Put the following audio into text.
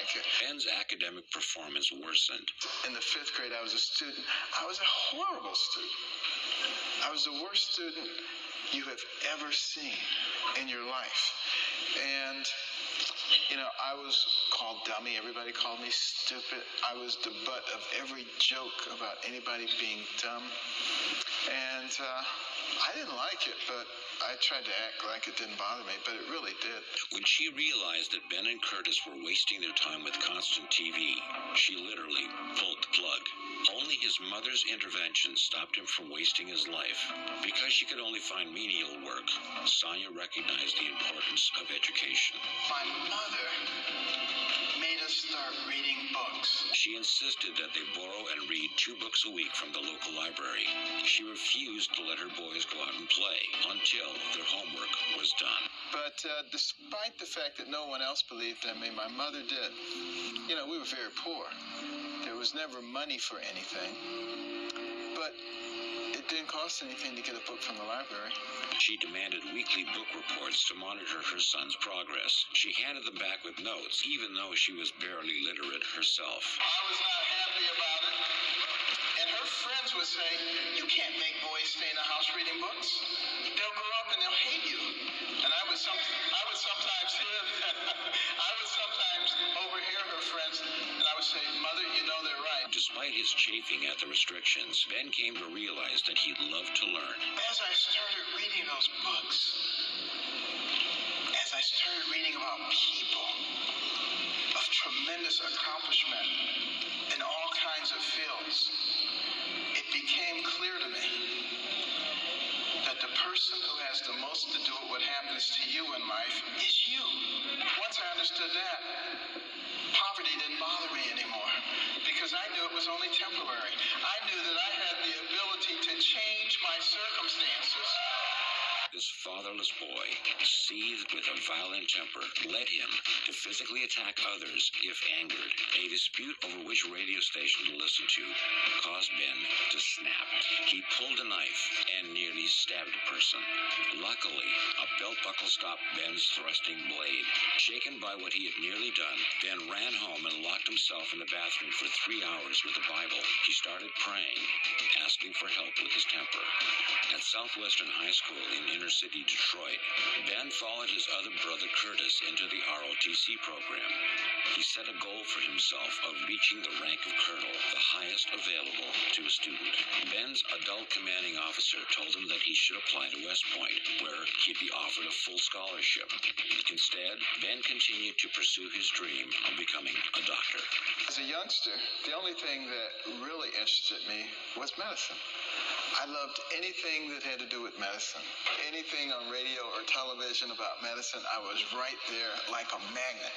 like it. Ben's academic performance worsened. In the 5th grade, I was a student. I was a horrible student. I was the worst student you have ever seen in your life. And, I was called dummy. Everybody called me stupid. I was the butt of every joke about anybody being dumb. And I didn't like it, but I tried to act like it didn't bother me, but it really did. When she realized that Ben and Curtis were wasting their time with constant TV, she literally pulled the plug. Only his mother's intervention stopped him from wasting his life. Because she could only find menial work, Sonia recognized the importance of education. My mother made us start reading books. She insisted that they borrow and read 2 books a week from the local library. She refused to let her boys go out and play until their homework was done. But despite the fact that no one else believed in me, my mother did. We were very poor. There was never money for anything. But it didn't cost anything to get a book from the library. She demanded weekly book reports to monitor her son's progress. She handed them back with notes, even though she was barely literate herself. I was not happy about it. And her friends would say, you can't make boys stay in the house reading books. They'll grow up and they'll hate you. And I would sometimes overhear her friends, and I would say, Mother, they're right. Despite his chafing at the restrictions, Ben came to realize that he loved to learn. As I started reading those books, as I started reading about people of tremendous accomplishment in all kinds of fields, it became clear to me that the person who has the most to do with what happens to you in life is you. Once I understood that, poverty didn't bother me anymore because I knew it was only temporary. I knew that I had the ability to change my circumstances. This fatherless boy, seethed with a violent temper, led him to physically attack others if angered. A dispute over which radio station to listen to caused Ben to snap. He pulled a knife and nearly stabbed a person. Luckily, a belt buckle stopped Ben's thrusting blade. Shaken by what he had nearly done, Ben ran home and locked himself in the bathroom for 3 hours with the Bible. He started praying, asking for help with his temper. At Southwestern High School in inner city Detroit, Ben followed his other brother Curtis into the ROTC program. He set a goal for himself of reaching the rank of colonel, the highest available to a student. Ben's adult commanding officer told him that he should apply to West Point, where he'd be offered a full scholarship. Instead, Ben continued to pursue his dream of becoming a doctor. As a youngster, the only thing that really interested me was medicine. I loved anything that had to do with medicine. Anything on radio or television about medicine, I was right there like a magnet.